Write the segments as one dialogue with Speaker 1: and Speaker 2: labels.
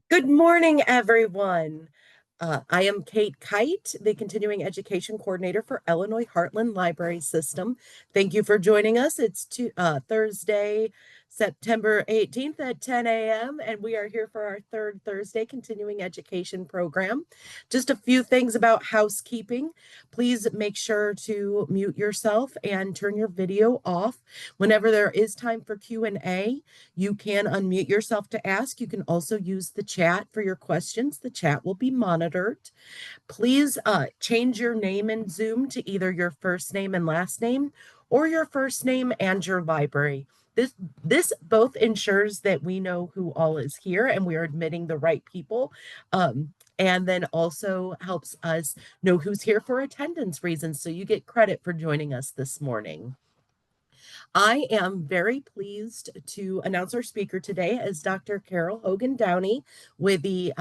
Speaker 1: Good morning, everyone. I am Kate Kite, the Continuing Education Coordinator for Illinois Heartland Library System. Thank you for joining us. It's Thursday, September 18th at 10 a.m., and we are here for our third Thursday Continuing Education program. Just a few things about housekeeping. Please make sure to mute yourself and turn your video off. Whenever there is time for Q&A, you can unmute yourself to ask. You can also use the chat for your questions. The chat will be monitored. Please change your name in Zoom to either your first name and last name or your first name and your library. This both ensures that we know who all is here and we are admitting the right people. And then also helps us know who's here for attendance reasons. So you get credit for joining us this morning. I am very pleased to announce our speaker today as Dr. Carol Hogan Downey with the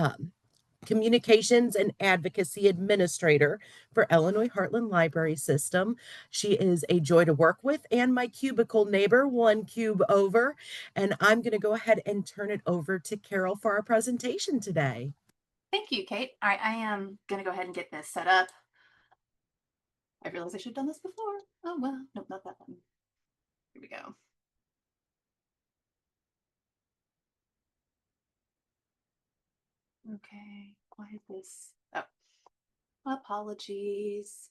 Speaker 1: Communications and Advocacy Administrator for Illinois Heartland Library System. She is a joy to work with and my cubicle neighbor, one cube over. And I'm going to go ahead and turn it over to Carol for our presentation today.
Speaker 2: Thank you, Kate. All right, I am going to go ahead and get this set up. I realized I should have done this before. Oh, well, nope, not that one. Here we go. Okay, why is this? Oh, apologies.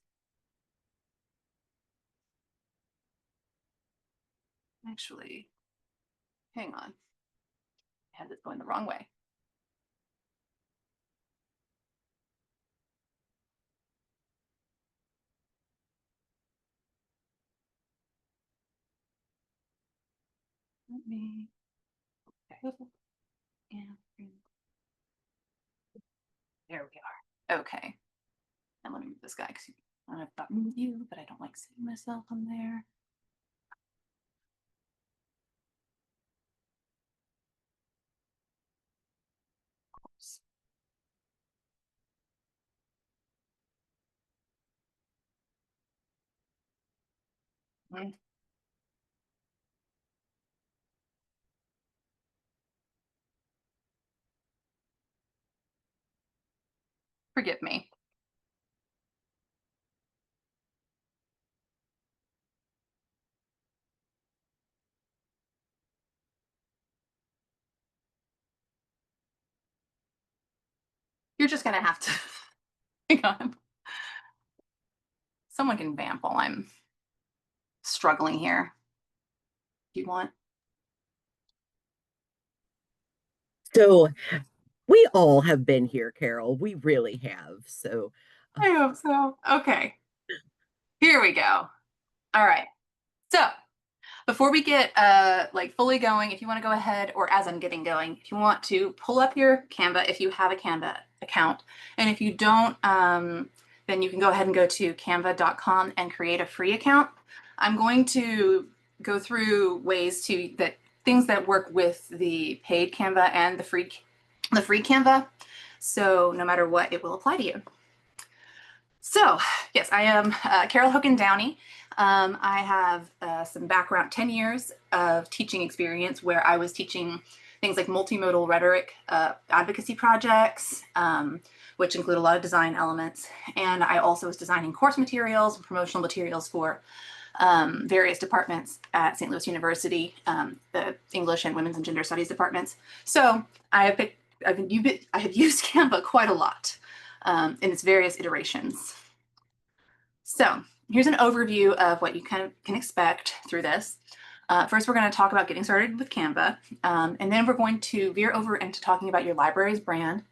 Speaker 2: Actually, hang on. I had this going the wrong way. Let me. Okay. And there we are. Okay. And let me move this guy because I've got move you, but I don't like seeing myself on there. Of course. Forgive me. You're just going to have to hang on. Someone can vamp while I'm struggling here. Do you want?
Speaker 1: So we all have been here, Carol. We really have. So
Speaker 2: I hope so. Okay. Here we go. All right. So before we get like fully going, if you want to go ahead, or as I'm getting going, if you want to pull up your Canva, if you have a Canva account, and if you don't, then you can go ahead and go to canva.com and create a free account. I'm going to go through ways things that work with the paid Canva and the free Canva. So no matter what, it will apply to you. So yes, I am Carol Hogan Downey. I have some background, 10 years of teaching experience where I was teaching things like multimodal rhetoric advocacy projects, which include a lot of design elements. And I also was designing course materials and promotional materials for various departments at St. Louis University, the English and Women's and Gender Studies departments. So I have used Canva quite a lot in its various iterations. So here's an overview of what you can expect through this. First, we're going to talk about getting started with Canva, and then we're going to veer over into talking about your library's brand.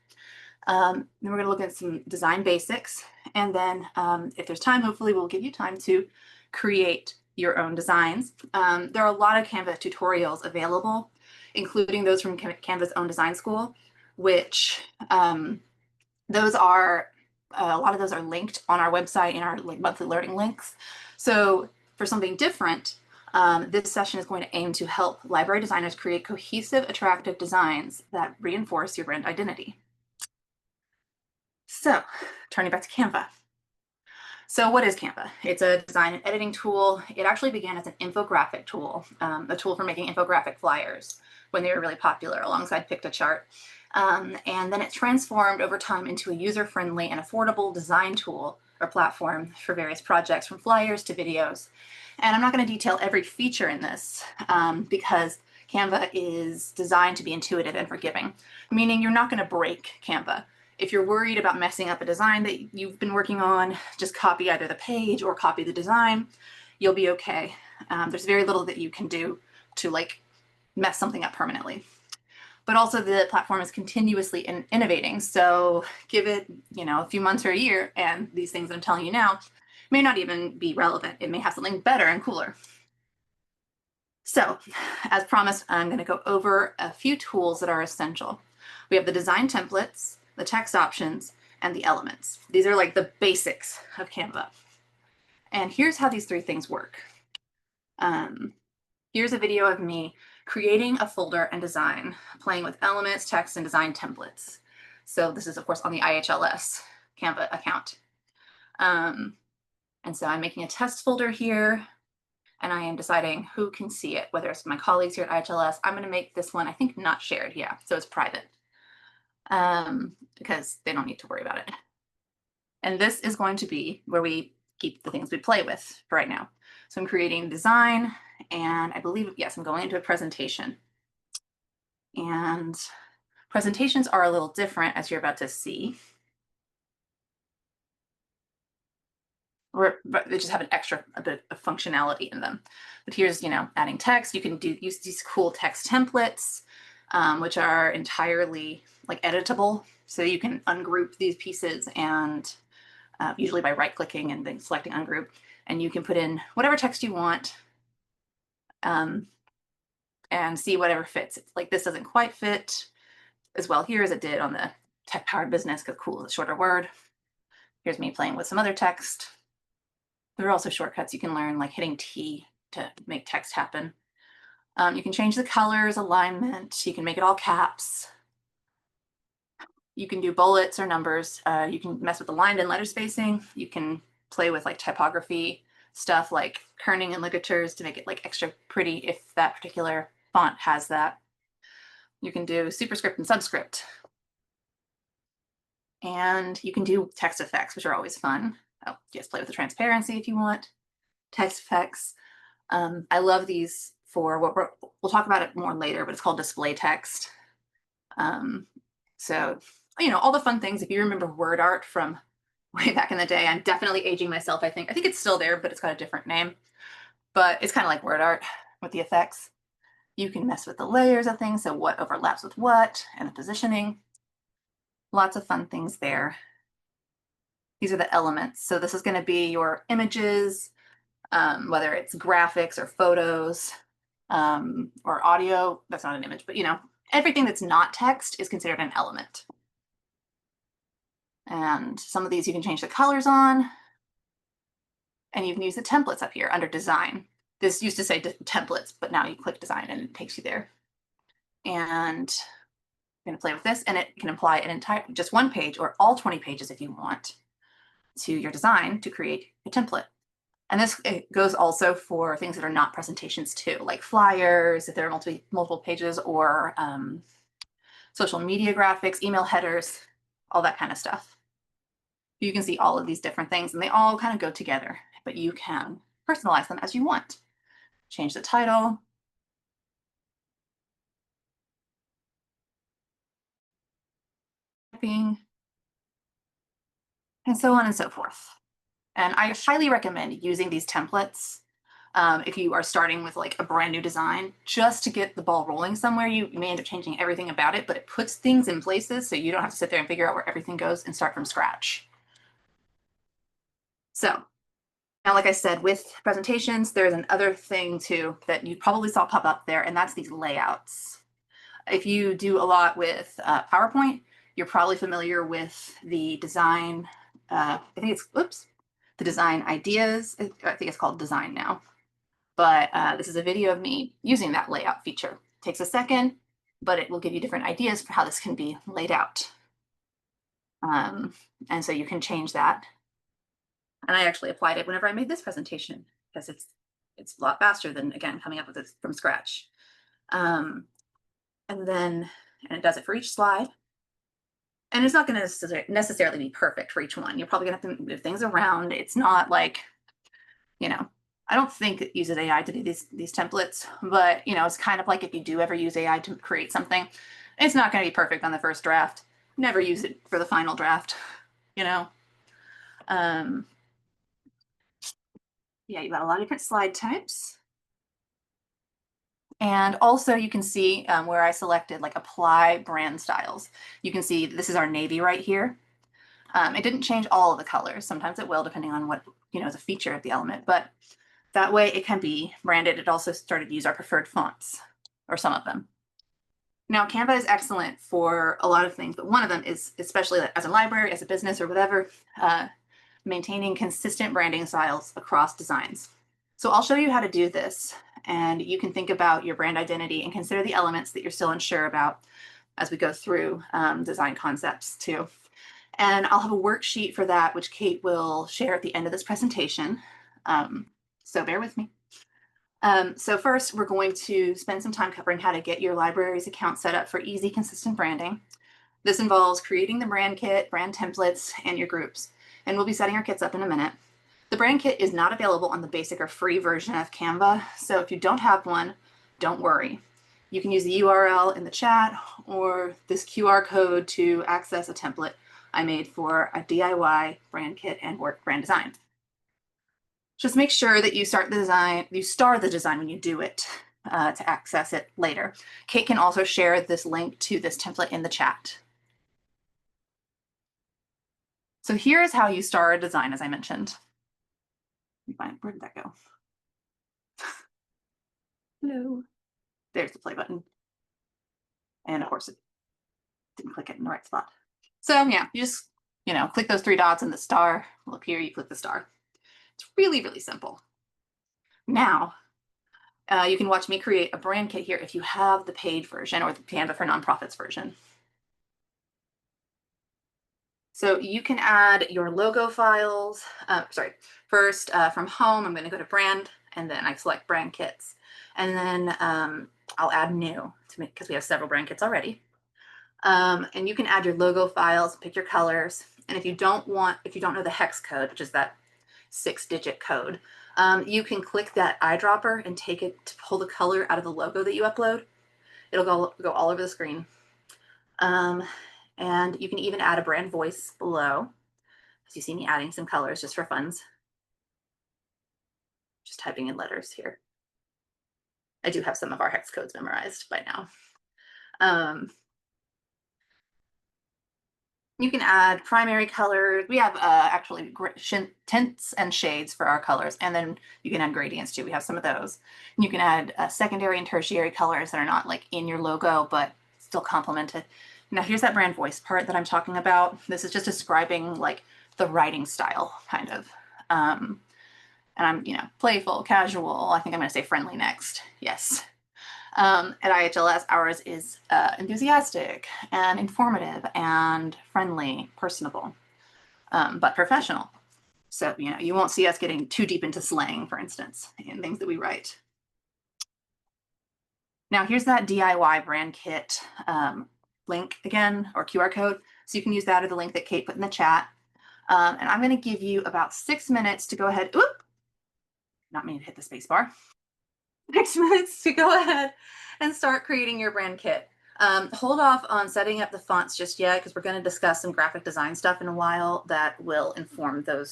Speaker 2: Then we're going to look at some design basics, and then if there's time, hopefully we'll give you time to create your own designs. There are a lot of Canva tutorials available, including those from Canva's own design school, which those are a lot of those are linked on our website in our monthly learning links. So for something different, this session is going to aim to help library designers create cohesive, attractive designs that reinforce your brand identity. So turning back to Canva. So what is Canva? It's a design and editing tool. It actually began as an infographic tool, a tool for making infographic flyers when they were really popular alongside Pictochart. And then it transformed over time into a user-friendly and affordable design tool or platform for various projects, from flyers to videos. And I'm not going to detail every feature in this because Canva is designed to be intuitive and forgiving, meaning you're not going to break Canva. If you're worried about messing up a design that you've been working on, just copy either the page or copy the design. You'll be okay. There's very little that you can do to like mess something up permanently. But also the platform is continuously innovating. So give it, a few months or a year, and these things I'm telling you now may not even be relevant. It may have something better and cooler. So as promised, I'm going to go over a few tools that are essential. We have the design templates, the text options, and the elements. These are like the basics of Canva. And here's how these three things work. Here's a video of me creating a folder and design, playing with elements, text, and design templates. So this is, of course, on the IHLS Canva account. And so I'm making a test folder here, and I am deciding who can see it, whether it's my colleagues here at IHLS. I'm going to make this one, I think, not shared. Yeah, so it's private because they don't need to worry about it. And this is going to be where we keep the things we play with for right now. So I'm creating design, and I believe, yes, I'm going into a presentation. And presentations are a little different, as you're about to see. But they just have a bit of functionality in them. But here's, adding text. You can use these cool text templates, which are entirely like editable. So you can ungroup these pieces, and usually by right-clicking and then selecting ungroup, and you can put in whatever text you want and see whatever fits. It's like this doesn't quite fit as well here as it did on the tech-powered business, because cool is a shorter word. Here's me playing with some other text. There are also shortcuts you can learn, like hitting T to make text happen. You can change the colors, alignment. You can make it all caps. You can do bullets or numbers. You can mess with the line and letter spacing. You can play with like typography stuff, like kerning and ligatures to make it like extra pretty if that particular font has that. You can do superscript and subscript. And you can do text effects, which are always fun. Oh, just play with the transparency if you want. Text effects. I love these for what we'll talk about it more later, but it's called display text. So, all the fun things. If you remember word art from way back in the day, I'm definitely aging myself, I think. I think it's still there, but it's got a different name. But it's kind of like word art with the effects. You can mess with the layers of things, so what overlaps with what, and the positioning. Lots of fun things there. These are the elements. So this is going to be your images, whether it's graphics or photos or audio. That's not an image, but everything that's not text is considered an element. And some of these you can change the colors on, and you can use the templates up here under design. This used to say templates, but now you click design and it takes you there. And I'm going to play with this, and it can apply an entire, just one page or all 20 pages if you want, to your design to create a template. And this goes also for things that are not presentations too, like flyers, if there are multiple pages, or social media graphics, email headers, all that kind of stuff. You can see all of these different things, and they all kind of go together, but you can personalize them as you want. Change the title. And so on and so forth. And I highly recommend using these templates if you are starting with like a brand new design, just to get the ball rolling somewhere. You may end up changing everything about it, but it puts things in places so you don't have to sit there and figure out where everything goes and start from scratch. So now, like I said, with presentations, there's another thing too that you probably saw pop up there, and that's these layouts. If you do a lot with PowerPoint, you're probably familiar with the design. I think it's, the design ideas. I think it's called design now. But this is a video of me using that layout feature. It takes a second, but it will give you different ideas for how this can be laid out. And so you can change that. And I actually applied it whenever I made this presentation, because it's a lot faster than, again, coming up with it from scratch. And it does it for each slide. And it's not going to necessarily be perfect for each one. You're probably going to have to move things around. It's not like, you know, I don't think it uses AI to do these templates, but it's kind of like if you do ever use AI to create something, it's not going to be perfect on the first draft. Never use it for the final draft, you know. Um, yeah, you've got a lot of different slide types. And also you can see where I selected like apply brand styles. You can see this is our navy right here. It didn't change all of the colors. Sometimes it will, depending on what, is a feature of the element, but that way it can be branded. It also started to use our preferred fonts, or some of them. Now, Canva is excellent for a lot of things, but one of them is, especially as a library, as a business, or whatever, maintaining consistent branding styles across designs. So I'll show you how to do this, and you can think about your brand identity and consider the elements that you're still unsure about as we go through design concepts too. And I'll have a worksheet for that, which Kate will share at the end of this presentation. So bear with me. So first, we're going to spend some time covering how to get your library's account set up for easy, consistent branding. This involves creating the brand kit, brand templates, and your groups. And we'll be setting our kits up in a minute. The brand kit is not available on the basic or free version of Canva. So if you don't have one, don't worry. You can use the URL in the chat or this QR code to access a template I made for a DIY brand kit and work brand design. Just make sure that you start the design when you do it to access it later. Kate can also share this link to this template in the chat. So here is how you start a design, as I mentioned. Where did that go? Hello. There's the play button. And of course, it didn't click it in the right spot. So yeah, you just, click those three dots and the star will appear. You click the star. It's really, really simple. Now, you can watch me create a brand kit here if you have the paid version or the Canva for Nonprofits version. So you can add your logo files. First from home, I'm going to go to brand and then I select brand kits. And then I'll add new because we have several brand kits already. And you can add your logo files, pick your colors. And if you don't know the hex code, which is that 6-digit code, you can click that eyedropper and take it to pull the color out of the logo that you upload. It'll go all over the screen. And you can even add a brand voice below. As you see me adding some colors just for funs. Just typing in letters here. I do have some of our hex codes memorized by now. You can add primary colors. We have actually tints and shades for our colors, and then you can add gradients too. We have some of those. And you can add secondary and tertiary colors that are not like in your logo, but still complement it. Now here's that brand voice part that I'm talking about. This is just describing like the writing style, kind of. And I'm, playful, casual. I think I'm going to say friendly next. Yes. At IHLS, ours is enthusiastic and informative and friendly, personable, but professional. So, you won't see us getting too deep into slang, for instance, in things that we write. Now, here's that DIY brand kit link again, or QR code. So you can use that or the link that Kate put in the chat. And I'm going to give you about 6 minutes to go ahead. Oop, not meaning to hit the space bar. 6 minutes to go ahead and start creating your brand kit. Hold off on setting up the fonts just yet because we're going to discuss some graphic design stuff in a while that will inform the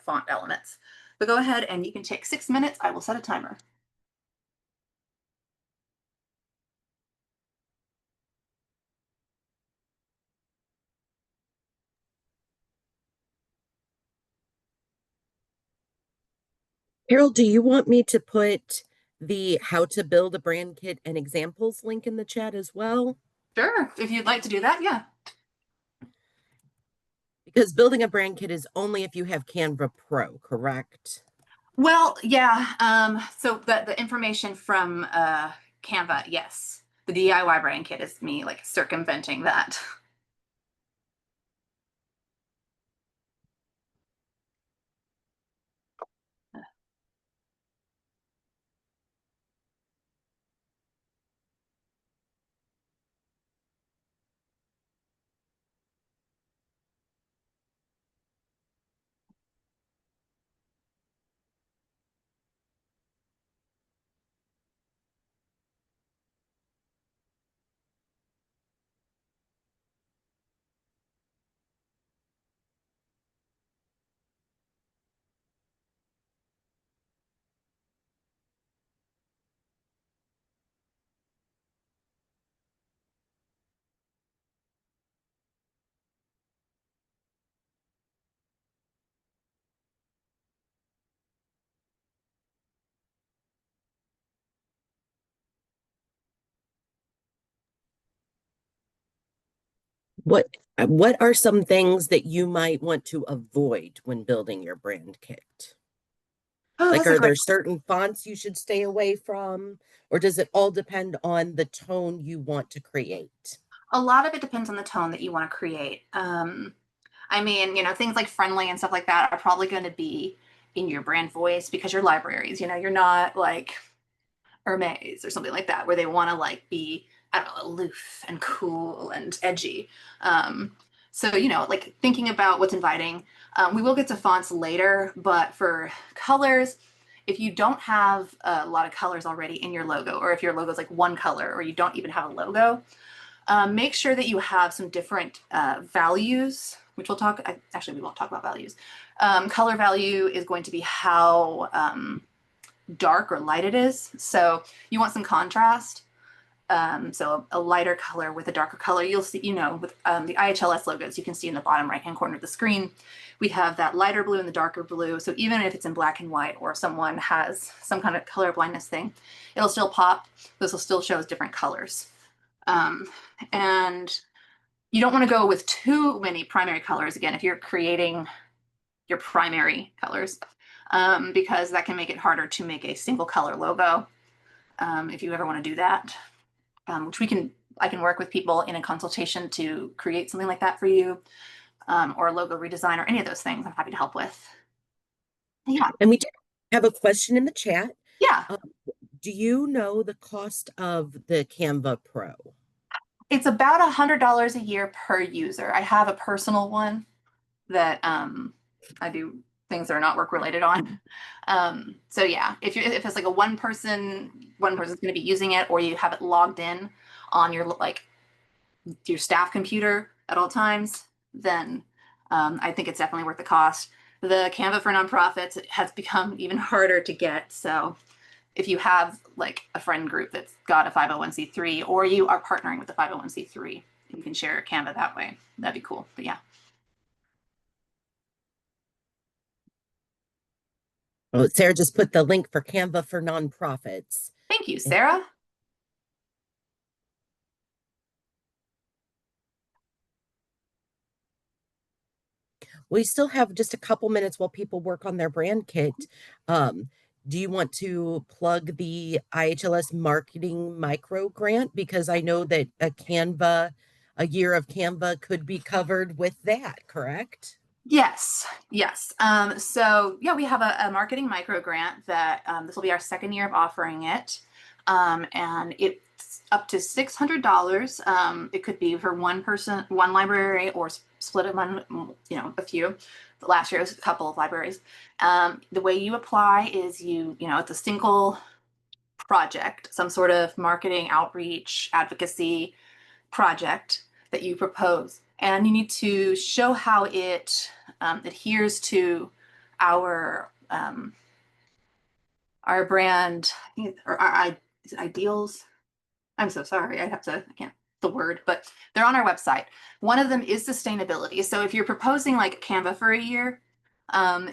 Speaker 2: font elements. But go ahead and you can take 6 minutes. I will set a timer.
Speaker 1: Carol, do you want me to put the how to build a brand kit and examples link in the chat as well?
Speaker 2: Sure, if you'd like to do that, yeah.
Speaker 1: Because building a brand kit is only if you have Canva Pro, correct?
Speaker 2: Well, yeah. So the information from Canva, yes. The DIY brand kit is me like circumventing that.
Speaker 1: What are some things that you might want to avoid when building your brand kit?
Speaker 2: Oh,
Speaker 1: Like,
Speaker 2: that's a
Speaker 1: are
Speaker 2: great.
Speaker 1: there certain fonts you should stay away from, or does it all depend on the tone you want to create?
Speaker 2: A lot of it depends on the tone that you want to create. I mean, things like friendly and stuff like that are probably going to be in your brand voice because you're libraries. You're not like Hermes or something like that, where they want to like be, I don't know, aloof and cool and edgy. Um, so, like thinking about what's inviting. We will get to fonts later, but for colors, if you don't have a lot of colors already in your logo, or if your logo is like one color, or you don't even have a logo, make sure that you have some different values, which we'll talk. Actually, we won't talk about values. Color value is going to be how dark or light it is. So you want some contrast. So a lighter color with a darker color. You'll see, with the IHLS logos, you can see in the bottom right-hand corner of the screen, we have that lighter blue and the darker blue. So even if it's in black and white or someone has some kind of color blindness thing, it'll still pop. This will still show as different colors. Um, and you don't want to go with too many primary colors. Again, if you're creating your primary colors, because that can make it harder to make a single color logo. If you ever want to do that, which I can work with people in a consultation to create something like that for you, or a logo redesign or any of those things. I'm happy to help with. Yeah,
Speaker 1: And we do have a question in the chat.
Speaker 2: yeah.
Speaker 1: Uh, do you know the cost of the Canva Pro?
Speaker 2: It's about $100 a year per user. I have a personal one that I do things that are not work related on. So yeah, if it's like a one person's going to be using it, or you have it logged in on your staff computer at all times, then I think it's definitely worth the cost. The Canva for nonprofits has become even harder to get. So if you have like a friend group that's got a 501c3, or you are partnering with a 501c3, you can share Canva that way. That'd be cool. But yeah,
Speaker 1: Oh, Sarah just put the link for Canva for nonprofits.
Speaker 2: thank you, Sarah.
Speaker 1: We still have just a couple minutes while people work on their brand kit. Um, do you want to plug the IHLS marketing micro grant? Because I know that a year of Canva could be covered with that, correct?
Speaker 2: Yes, yes. So yeah, we have a marketing micro grant that this will be our second year of offering it. And it's up to $600. It could be for one person, one library, or split among, a few. Last year was a couple of libraries. The way you apply is it's a single project, some sort of marketing, outreach, advocacy project that you propose, and you need to show how it adheres to our our brand, or our ideals. I'm so sorry. I can't the word, but they're on our website. One of them is sustainability. So if you're proposing like Canva for a year,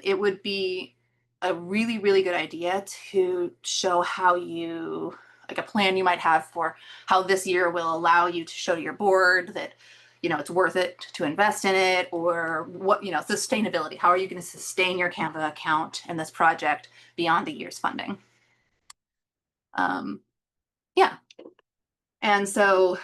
Speaker 2: it would be a really, really good idea to show how like a plan you might have for how this year will allow you to show to your board that, it's worth it to invest in it, or what, sustainability. How are you going to sustain your Canva account and this project beyond the year's funding? Um, yeah. And so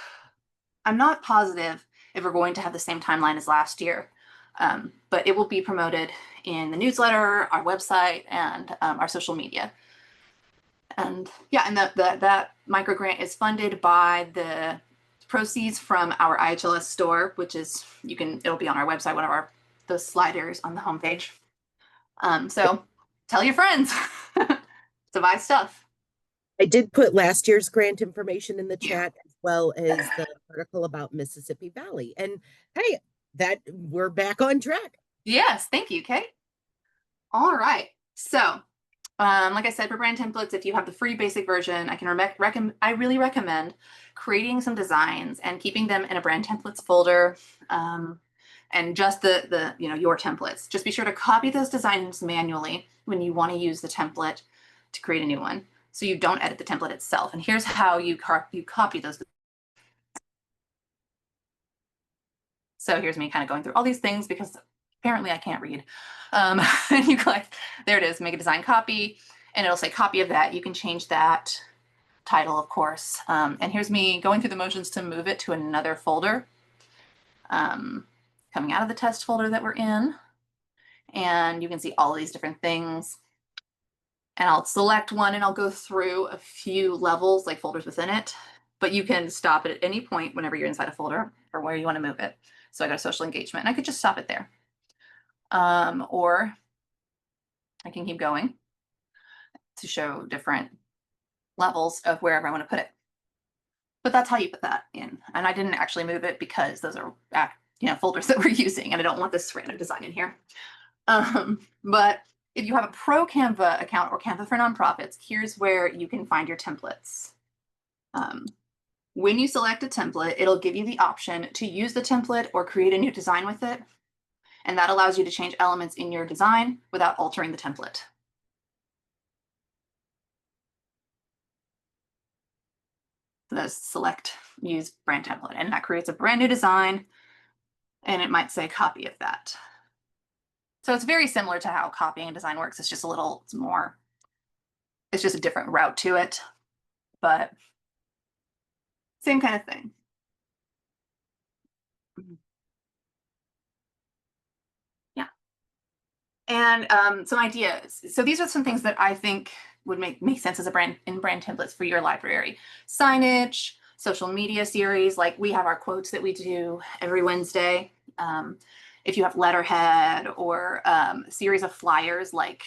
Speaker 2: I'm not positive if we're going to have the same timeline as last year, but it will be promoted in the newsletter, our website, and our social media. And yeah, and that micro grant is funded by the proceeds from our IHLS store, which is it'll be on our website, one of the sliders on the homepage. So tell your friends to buy stuff.
Speaker 1: I did put last year's grant information in the chat, as well as the article about Mississippi Valley. And hey, that we're back on track.
Speaker 2: Yes, thank you, Kate. All right. So, like I said, for brand templates, if you have the free basic version, I really recommend creating some designs and keeping them in a brand templates folder, and just your templates. Just be sure to copy those designs manually when you want to use the template to create a new one, so you don't edit the template itself. And here's how you copy those. So here's me kind of going through all these things because apparently I can't read. And you click, there it is, make a design copy, and it'll say copy of that. You can change that title, of course. And here's me going through the motions to move it to another folder, coming out of the test folder that we're in. And you can see all these different things. And I'll select one and I'll go through a few levels, like folders within it. But you can stop it at any point whenever you're inside a folder or where you want to move it. So I got social engagement, and I could just stop it there. Or I can keep going to show different levels of wherever I want to put it. But that's how you put that in. And I didn't actually move it because those are folders that we're using, and I don't want this random design in here. But if you have a pro Canva account or Canva for nonprofits, here's where you can find your templates. When you select a template, it'll give you the option to use the template or create a new design with it. And that allows you to change elements in your design without altering the template. So that's select use brand template, and that creates a brand new design, and it might say copy of that. So it's very similar to how copying and design works. It's just it's just a different route to it, but same kind of thing. Yeah. And some ideas. So these are some things that I think would make sense as a brand templates for your library. Signage, social media series, like we have our quotes that we do every Wednesday. If you have letterhead or a series of flyers, like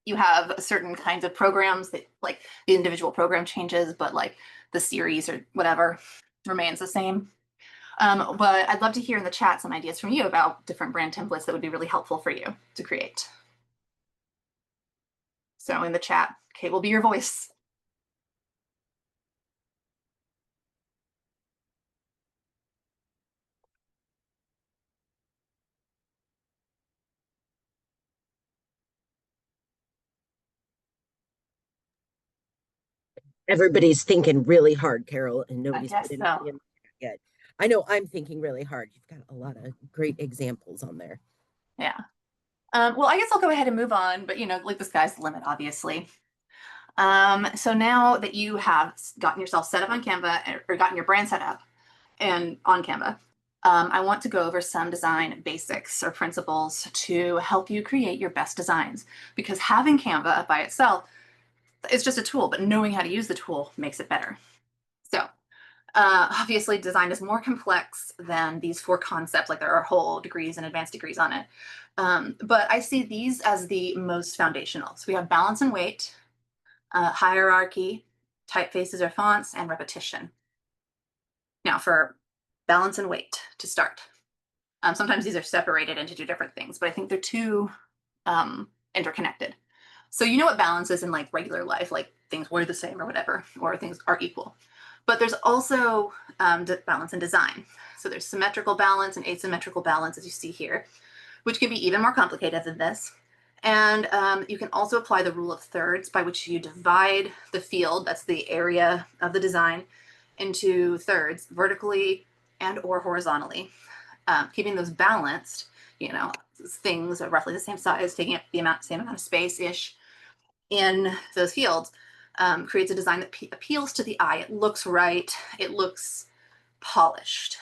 Speaker 2: you have certain kinds of programs that like the individual program changes, but like the series or whatever remains the same. But I'd love to hear in the chat some ideas from you about different brand templates that would be really helpful for you to create. So in the chat, Kate will be your voice.
Speaker 1: Everybody's thinking really hard, Carol, and
Speaker 2: I
Speaker 1: nobody's put
Speaker 2: guess so.
Speaker 1: anything in yet. I know I'm thinking really hard. You've got a lot of great examples on there.
Speaker 2: Yeah. Well, I guess I'll go ahead and move on, but like the sky's the limit, obviously. So now that you have gotten yourself set up on Canva or gotten your brand set up and on Canva, I want to go over some design basics or principles to help you create your best designs, because having Canva by itself is just a tool, but knowing how to use the tool makes it better. So obviously design is more complex than these 4 concepts, like there are whole degrees and advanced degrees on it. But I see these as the most foundational. So we have balance and weight, hierarchy, typefaces or fonts, and repetition. Now for balance and weight to start. Sometimes these are separated into 2 different things, but I think they're too interconnected. So you know what balance is in like regular life, like things were the same or whatever, or things are equal. But there's also balance in design. So there's symmetrical balance and asymmetrical balance, as you see here, which can be even more complicated than this. And you can also apply the rule of thirds, by which you divide the field, that's the area of the design, into thirds, vertically and or horizontally, keeping those balanced, things are roughly the same size, taking up the same amount of space-ish in those fields, creates a design that appeals to the eye. It looks right. It looks polished.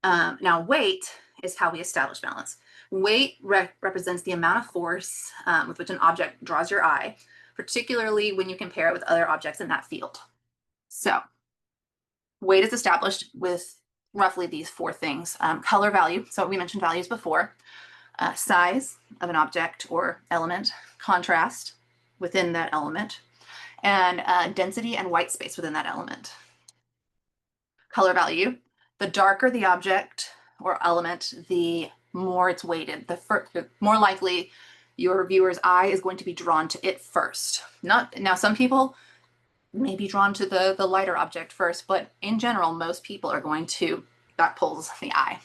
Speaker 2: Now, weight is how we establish balance. Weight represents the amount of force with which an object draws your eye, particularly when you compare it with other objects in that field. So weight is established with roughly these 4 things. Color value, so we mentioned values before. Size of an object or element, contrast within that element, and density and white space within that element. Color value, the darker the object or element, the more it's weighted, the more likely your viewer's eye is going to be drawn to it first. Now, some people may be drawn to the lighter object first, but in general, most people are going to, that pulls the eye.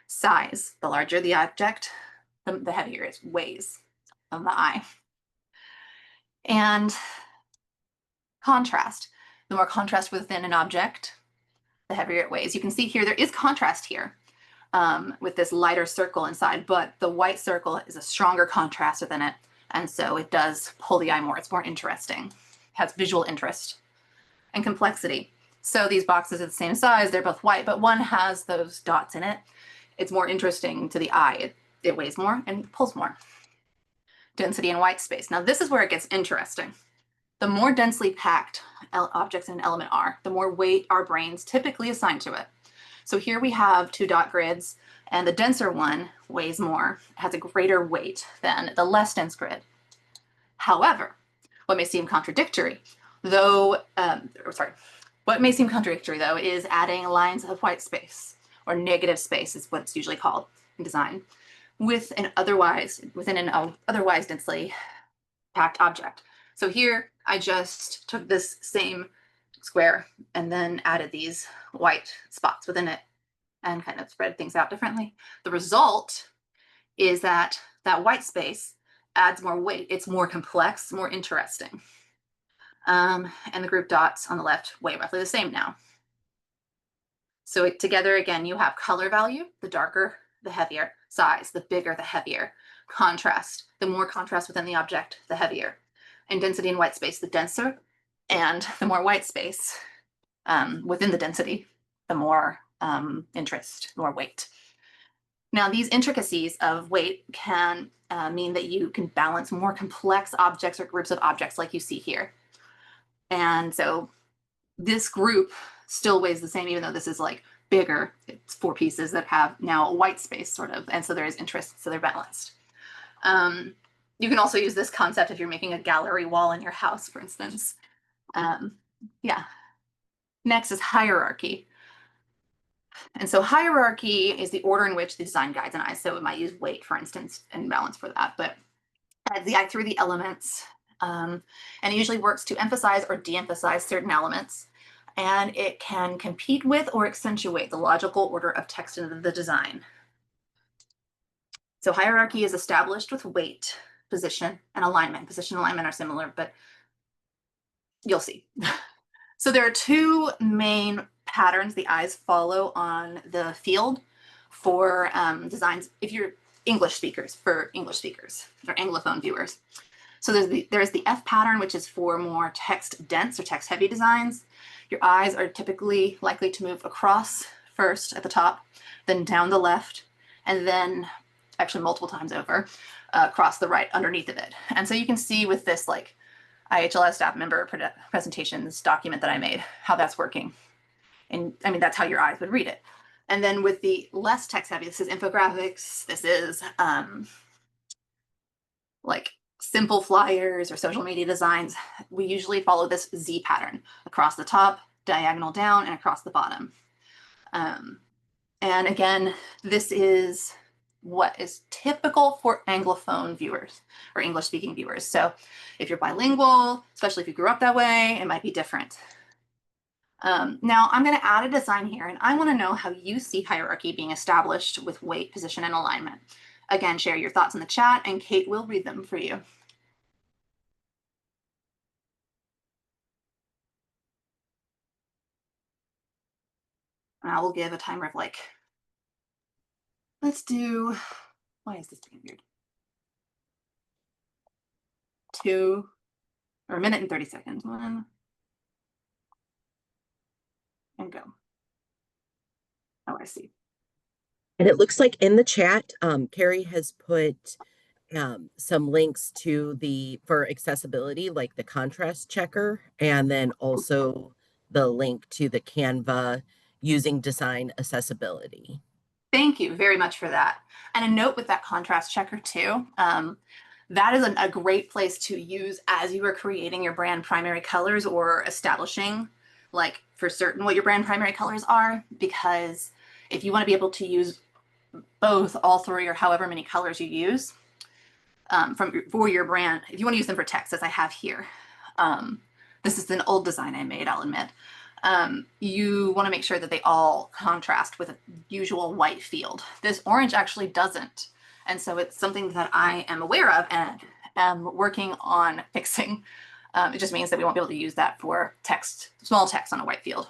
Speaker 2: Size, the larger the object, the heavier it weighs on the eye. And contrast, the more contrast within an object, the heavier it weighs. You can see here there is contrast here with this lighter circle inside, but the white circle is a stronger contrast within it. And so it does pull the eye more. It's more interesting. It has visual interest and complexity. So these boxes are the same size. They're both white, but one has those dots in it. It's more interesting to the eye. It weighs more and pulls more. Density and white space. Now this is where it gets interesting. The more densely packed objects in an element are, the more weight our brains typically assign to it. So here we have 2 dot grids, and the denser one weighs more, has a greater weight than the less dense grid. However, what may seem contradictory, though, what may seem contradictory though is adding lines of white space, or negative space is what it's usually called in design, within an otherwise densely packed object. So here I just took this same square and then added these white spots within it and kind of spread things out differently. The result is that that white space adds more weight. It's more complex, more interesting. And the group dots on the left weigh roughly the same now. So together again, you have color value, the darker, the heavier, size, the bigger, the heavier, contrast, the more contrast within the object, the heavier, and density and white space, the denser, and the more white space within the density, the more interest, more weight. Now, these intricacies of weight can mean that you can balance more complex objects or groups of objects like you see here. And so this group still weighs the same, even though this is like bigger. It's 4 pieces that have now a white space sort of, and so there is interest, so they're balanced. You can also use this concept if you're making a gallery wall in your house, for instance. Yeah. Next is hierarchy. And so hierarchy is the order in which the design guides an eye. So it might use weight, for instance, and balance for that, but guides the eye through the elements. And it usually works to emphasize or de-emphasize certain elements. And it can compete with or accentuate the logical order of text in the design. So hierarchy is established with weight, position, and alignment. Position and alignment are similar, but you'll see. So there are 2 main patterns the eyes follow on the field for designs if you're English speakers, for English speakers or Anglophone viewers. So there's the F pattern, which is for more text dense or text heavy designs. Your eyes are typically likely to move across first at the top, then down the left, and then actually multiple times over across the right underneath of it. And so you can see with this like IHLS staff member presentations document that I made, how that's working. And I mean, that's how your eyes would read it. And then with the less text heavy, this is infographics, this is like simple flyers or social media designs. We usually follow this Z pattern across the top, diagonal down, and across the bottom. And again, this is what is typical for Anglophone viewers or English speaking viewers. So if you're bilingual, especially if you grew up that way, it might be different. Now I'm going to add a design here, and I want to know how you see hierarchy being established with weight, position, and alignment. Again, share your thoughts in the chat, and Kate will read them for you. And I will give a timer of like, let's do, why is this being weird? 2 or 1 minute and 30 seconds. 1 and go. Oh, I see.
Speaker 1: And it looks like in the chat, Carrie has put some links to for accessibility, like the contrast checker, and then also the link to the Canva using design accessibility.
Speaker 2: Thank you very much for that. And a note with that contrast checker too, that is a great place to use as you are creating your brand primary colors or establishing like for certain what your brand primary colors are, because if you want to be able to use both, all 3 or however many colors you use for your brand, if you want to use them for text as I have here, this is an old design I made, I'll admit. You want to make sure that they all contrast with a usual white field. This orange actually doesn't. And so it's something that I am aware of and am working on fixing. It just means that we won't be able to use that for text, small text on a white field.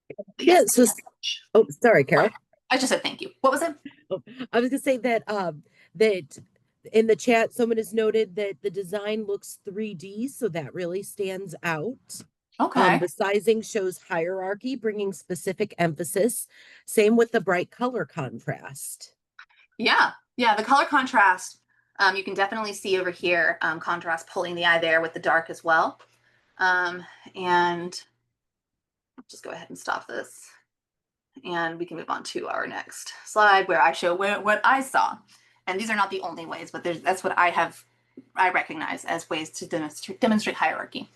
Speaker 2: But
Speaker 1: Yeah,
Speaker 2: yes.
Speaker 1: so oh, sorry,
Speaker 2: Sorry.
Speaker 1: Carol.
Speaker 2: I just said thank you. What was it?
Speaker 1: Oh, I was gonna say that that in the chat someone has noted that the design looks 3D, so that really stands out.
Speaker 2: Okay.
Speaker 1: The sizing shows hierarchy, bringing specific emphasis. Same with the bright color contrast.
Speaker 2: Yeah. Yeah. The color contrast, you can definitely see over here, contrast pulling the eye there with the dark as well. Um, and just go ahead and stop this. And we can move on to our next slide where I show what I saw. And these are not the only ways, but that's what I recognize as ways to demonstrate hierarchy.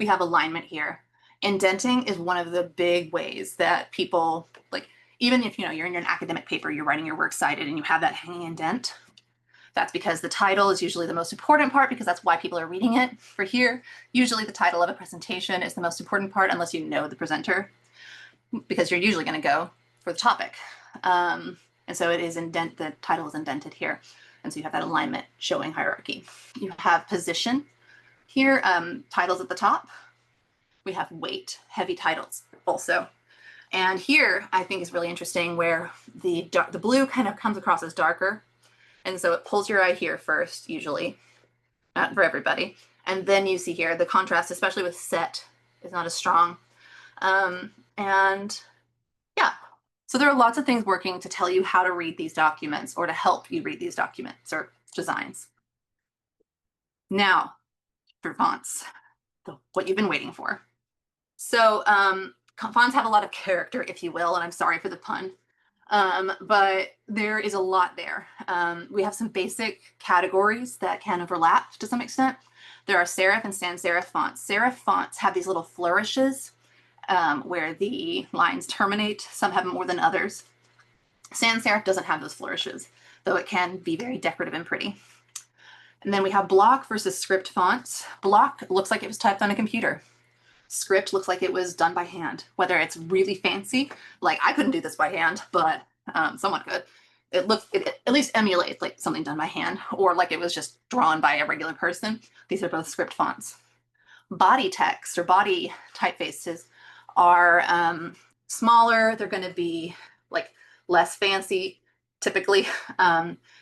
Speaker 2: We have alignment here. Indenting is one of the big ways that people, like, even if you're in an academic paper, you're writing your works cited and you have that hanging indent. That's because the title is usually the most important part because that's why people are reading it. For here, usually the title of a presentation is the most important part unless you know the presenter, because you're usually going to go for the topic. And so it is the title is indented here. And so you have that alignment showing hierarchy. You have position here, titles at the top. We have weight, heavy titles also. And here I think is really interesting where the blue kind of comes across as darker. And so it pulls your eye here first, usually, for everybody. And then you see here the contrast, especially with set, is not as strong. And yeah, so there are lots of things working to tell you how to read these documents or to help you read these documents or designs. Now, for fonts, what you've been waiting for. So fonts have a lot of character, if you will, and I'm sorry for the pun. But there is a lot there. We have some basic categories that can overlap to some extent. There are serif and sans serif fonts. Serif fonts have these little flourishes where the lines terminate. Some have more than others. Sans serif doesn't have those flourishes, though it can be very decorative and pretty. And then we have block versus script fonts. Block looks like it was typed on a computer. Script looks like it was done by hand, whether it's really fancy, like I couldn't do this by hand, but someone could. It at least emulates like something done by hand, or like it was just drawn by a regular person. These are both script fonts. Body text or body typefaces are smaller. They're going to be like less fancy typically.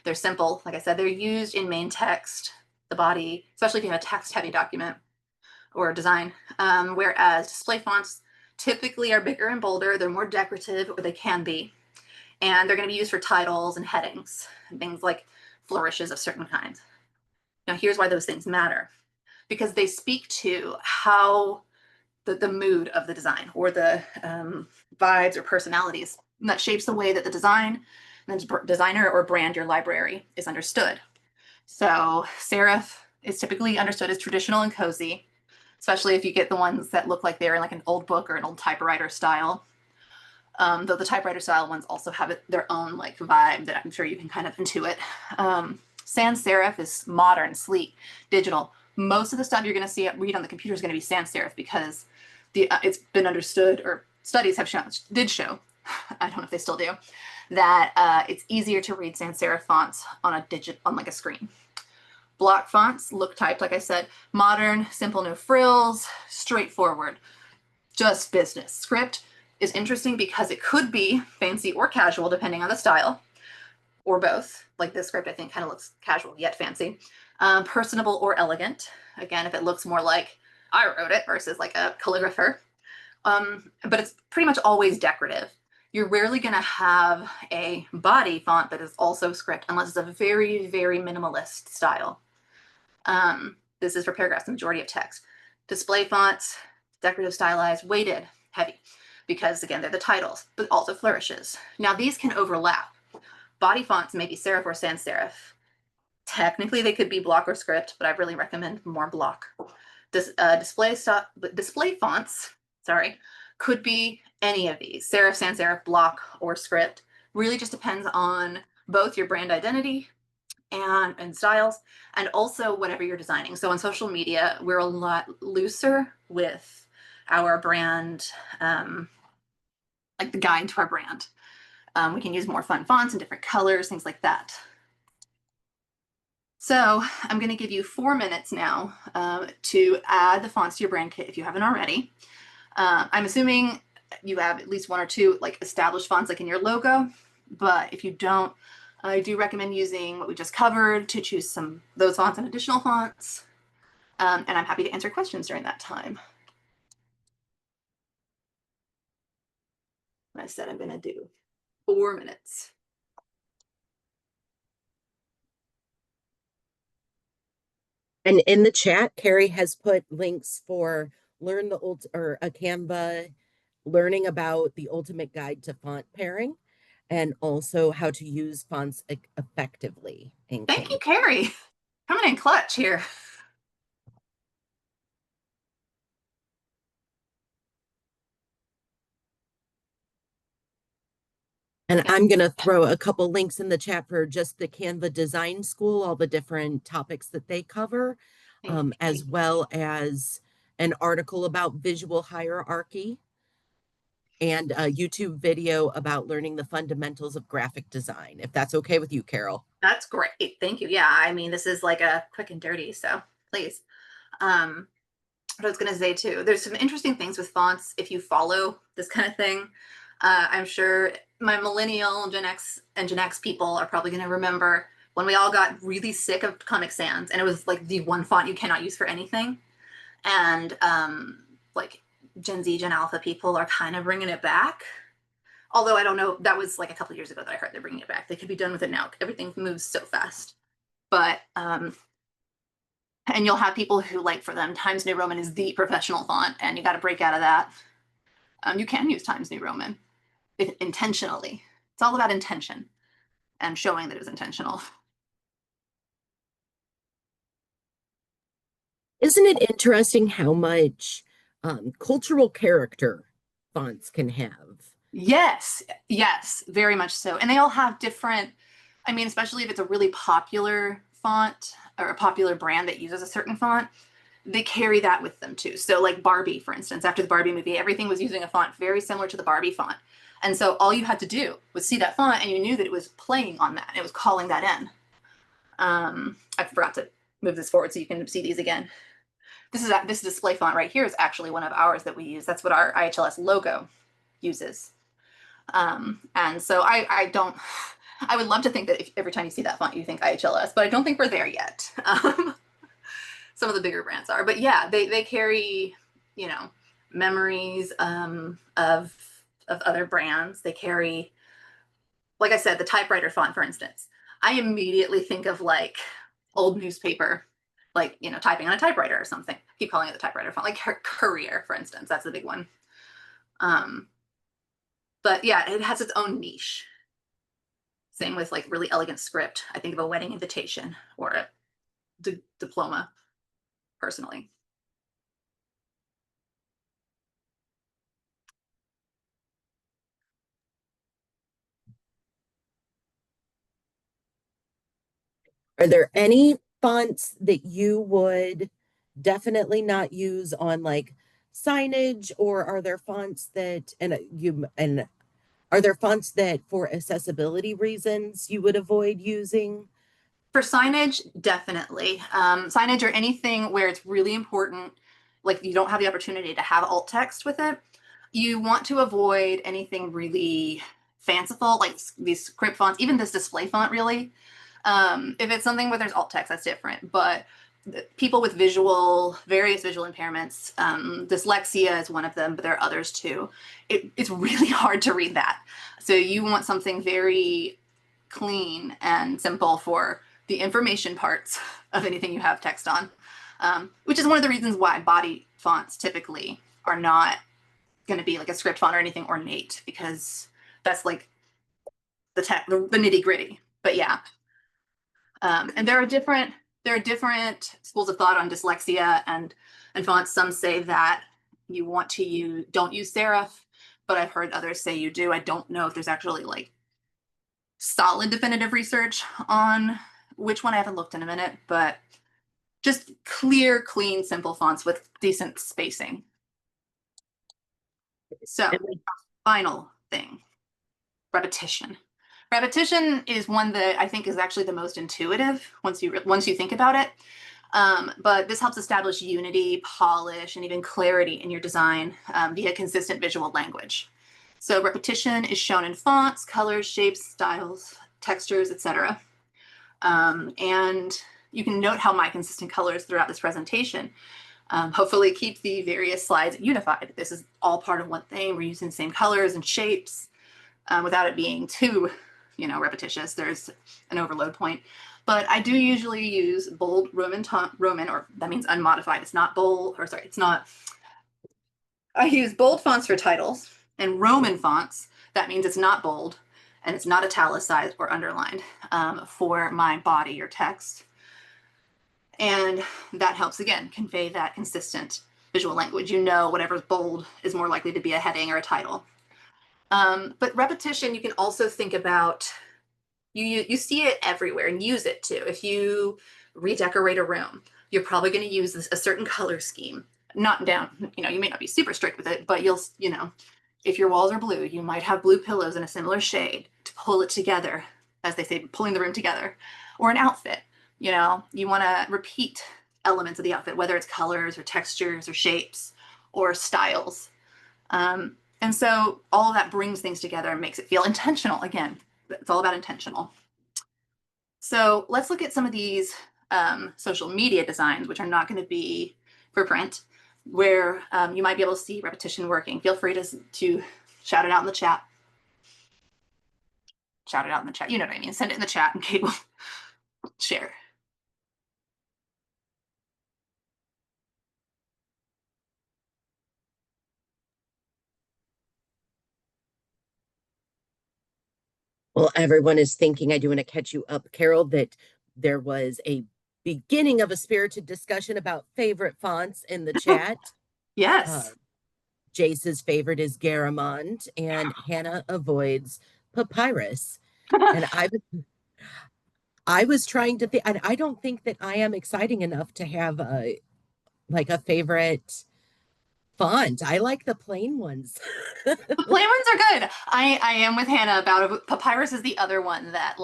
Speaker 2: They're simple. Like I said, they're used in main text, the body, especially if you have a text heavy document or design. Whereas display fonts typically are bigger and bolder. They're more decorative, or they can be. And they're going to be used for titles and headings and things like flourishes of certain kinds. Now, here's why those things matter. Because they speak to how the mood of the design or the vibes or personalities. And that shapes the way that the designer or brand your library is understood. So serif is typically understood as traditional and cozy, especially if you get the ones that look like they're in like an old book or an old typewriter style. Though the typewriter style ones also have their own like vibe that I'm sure you can kind of intuit. Sans serif is modern, sleek, digital. Most of the stuff you're going to see read on the computer is going to be sans serif because it's been understood, or studies have did show, I don't know if they still do, that it's easier to read sans serif fonts on like a screen. Block fonts look typed, like I said, modern, simple, no frills, straightforward, just business. Script is interesting because it could be fancy or casual depending on the style, or both. Like this script, I think, kind of looks casual yet fancy. Personable or elegant. Again, if it looks more like I wrote it versus like a calligrapher. But it's pretty much always decorative. You're rarely going to have a body font that is also script unless it's a very, very minimalist style. This is for paragraphs, the majority of text. Display fonts, decorative, stylized, weighted, heavy, because again, they're the titles, but also flourishes. Now these can overlap. Body fonts may be serif or sans serif. Technically, they could be block or script, but I really recommend more block. Display fonts, sorry, could be any of these, serif, sans serif, block, or script. Really just depends on both your brand identity and styles, and also whatever you're designing. So on social media, we're a lot looser with our brand, like the guide to our brand. We can use more fun fonts and different colors, things like that. So I'm going to give you 4 minutes now to add the fonts to your brand kit if you haven't already. I'm assuming you have at least one or two like established fonts like in your logo. But if you don't, I do recommend using what we just covered to choose some those fonts and additional fonts. And I'm happy to answer questions during that time. I said I'm going to do 4 minutes.
Speaker 1: And in the chat, Carrie has put links for learn the old or a Canva learning about the ultimate guide to font pairing and also how to use fonts effectively in
Speaker 2: Thank you,
Speaker 1: Canva.
Speaker 2: Carrie. Coming in clutch here.
Speaker 1: And I'm going to throw a couple links in the chat for just the Canva Design School, all the different topics that they cover, as well as an article about visual hierarchy and a YouTube video about learning the fundamentals of graphic design, if that's okay with you, Carol.
Speaker 2: That's great. Thank you. Yeah, I mean, this is like a quick and dirty, so please. What I was going to say too, there's some interesting things with fonts if you follow this kind of thing. I'm sure my millennial Gen X and Gen X people are probably going to remember when we all got really sick of Comic Sans and it was like the one font you cannot use for anything. And like Gen Z, Gen Alpha people are kind of bringing it back. Although I don't know, that was like a couple years ago that I heard they're bringing it back. They could be done with it now. Everything moves so fast. But and you'll have people who like for them Times New Roman is the professional font, and you got to break out of that. You can use Times New Roman intentionally. It's all about intention and showing that it was intentional.
Speaker 1: Isn't it interesting how much cultural character fonts can have?
Speaker 2: Yes, yes, very much so. And they all have different, I mean, especially if it's a really popular font or a popular brand that uses a certain font, they carry that with them too. So, like Barbie, for instance, after the Barbie movie, everything was using a font very similar to the Barbie font. And so all you had to do was see that font and you knew that it was playing on that. It was calling that in. I forgot to move this forward so you can see these again. This display font right here is actually one of ours that we use. That's what our IHLS logo uses. And so I don't, I would love to think that if, every time you see that font, you think IHLS, but I don't think we're there yet. Some of the bigger brands are, but yeah, they carry, you know, memories of other brands. They carry, like I said, the typewriter font, for instance. I immediately think of like old newspaper, like, you know, typing on a typewriter or something. I keep calling it the typewriter font, like Courier, for instance. That's the big one. But yeah, it has its own niche. Same with like really elegant script. I think of a wedding invitation or a diploma, personally.
Speaker 1: Are there any fonts that you would definitely not use on like signage, or are there fonts that and are there fonts that for accessibility reasons you would avoid using?
Speaker 2: For signage, definitely. Signage or anything where it's really important, like you don't have the opportunity to have alt text with it. You want to avoid anything really fanciful, like these script fonts, even this display font, really. If it's something where there's alt text, that's different. But people with various visual impairments, dyslexia is one of them, but there are others too. It's really hard to read that. So you want something very clean and simple for the information parts of anything you have text on, which is one of the reasons why body fonts typically are not going to be like a script font or anything ornate, because that's like the nitty gritty. But yeah, and there are different schools of thought on dyslexia and fonts. Some say that you want to don't use serif, but I've heard others say you do. I don't know if there's actually like solid definitive research on which one. I haven't looked in a minute, but just clear, clean, simple fonts with decent spacing. So, final thing, repetition. Repetition is one that I think is actually the most intuitive once you think about it. But this helps establish unity, polish, and even clarity in your design via consistent visual language. So repetition is shown in fonts, colors, shapes, styles, textures, etc. And you can note how my consistent colors throughout this presentation hopefully keep the various slides unified. This is all part of one thing. We're using the same colors and shapes without it being too, repetitious. There's an overload point. But I do usually use bold Roman, or that means unmodified. It's not bold, or sorry, it's not. I use bold fonts for titles and Roman fonts. That means it's not bold and it's not italicized or underlined for my body or text. And that helps, again, convey that consistent visual language. Whatever's bold is more likely to be a heading or a title. But repetition, you can also think about, you see it everywhere and use it too. If you redecorate a room, you're probably going to use a certain color scheme. Not down, you may not be super strict with it, but if your walls are blue, you might have blue pillows in a similar shade to pull it together, as they say, pulling the room together. Or an outfit, you want to repeat elements of the outfit, whether it's colors or textures or shapes or styles. And so all of that brings things together and makes it feel intentional. Again, it's all about intentional. So let's look at some of these social media designs, which are not going to be for print, where you might be able to see repetition working. Feel free to shout it out in the chat. Shout it out in the chat. You know what I mean. Send it in the chat and Kate will share.
Speaker 1: Well, everyone is thinking, I do want to catch you up, Carol, that there was a beginning of a spirited discussion about favorite fonts in the chat. Uh,
Speaker 2: Yes.
Speaker 1: Jace's favorite is Garamond, and Hannah avoids Papyrus. And I was trying to think, and I don't think that I am exciting enough to have a favorite font. I like the plain ones.
Speaker 2: The plain ones are good. I am with Hannah about it. Papyrus is the other one that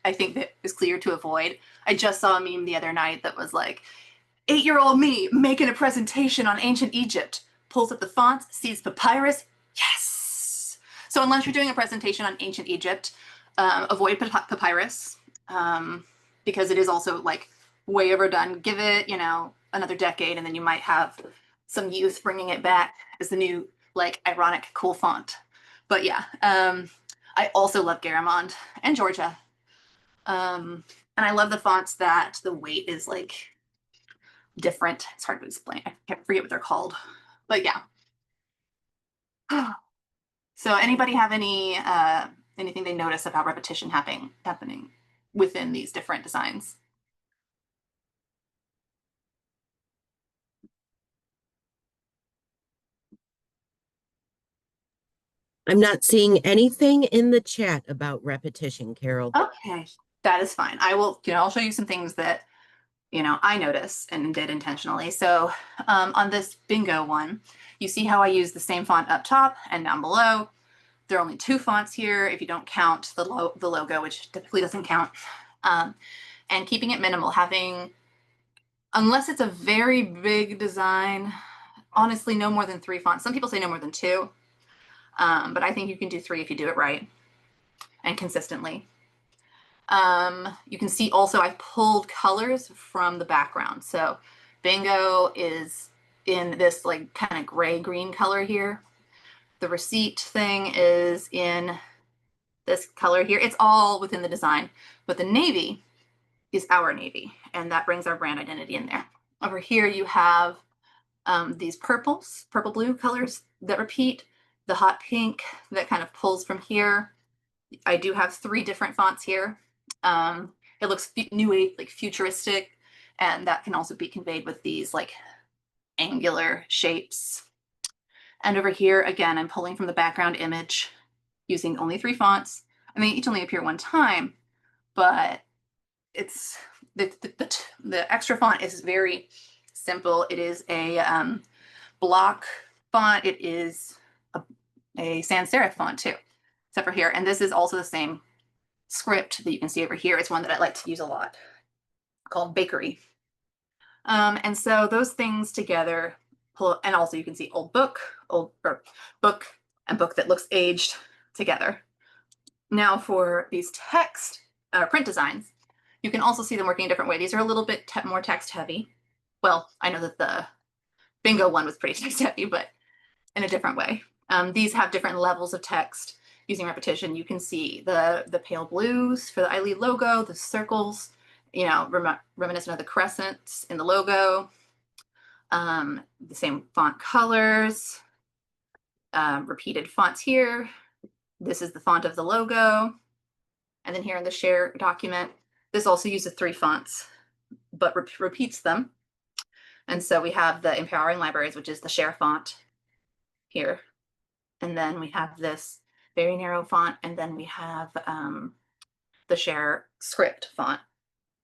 Speaker 2: I think that is clear to avoid. I just saw a meme the other night that was like 8-year-old me making a presentation on ancient Egypt, pulls up the fonts, sees papyrus. Yes. So unless you're doing a presentation on ancient Egypt, avoid papyrus because it is also way overdone. Give it, another decade, and then you might have some youth bringing it back as the new ironic cool font. But yeah, I also love Garamond and Georgia. And I love the fonts that the weight is different. It's hard to explain. I can't forget what they're called. But yeah. So anybody have anything they notice about repetition happening within these different designs?
Speaker 1: I'm not seeing anything in the chat about repetition, Carol.
Speaker 2: Okay, that is fine. I'll show you some things that I notice and did intentionally. So on this bingo one, you see how I use the same font up top and down below. There are only 2 fonts here if you don't count the logo, which typically doesn't count. And keeping it minimal, unless it's a very big design, honestly, no more than 3 fonts. Some people say no more than 2, but I think you can do 3 if you do it right and consistently. You can see also I've pulled colors from the background. So bingo is in this kind of gray-green color here. The receipt thing is in this color here. It's all within the design, but the navy is our navy, and that brings our brand identity in there. Over here you have these purple blue colors that repeat, the hot pink that kind of pulls from here. I do have 3 different fonts here. It looks new age, futuristic, and that can also be conveyed with these angular shapes. And over here, again, I'm pulling from the background image using only 3 fonts. I mean, each only appear one time, but it's the extra font is very simple. It is a block font. It is a sans serif font too, except for here. And this is also the same script that you can see over here. It's one that I like to use a lot, called Bakery. And so those things together pull, and also you can see old book, old or book, and book that looks aged together. Now for these text print designs, you can also see them working a different way. These are a little bit more text heavy. Well, I know that the bingo one was pretty text heavy, but in a different way. These have different levels of text using repetition. You can see the pale blues for the iLead logo, the circles, reminiscent of the crescents in the logo, the same font colors, repeated fonts here. This is the font of the logo. And then here in the share document, this also uses 3 fonts, but repeats them. And so we have the Empowering Libraries, which is the share font here. And then we have this very narrow font, and then we have the share script font.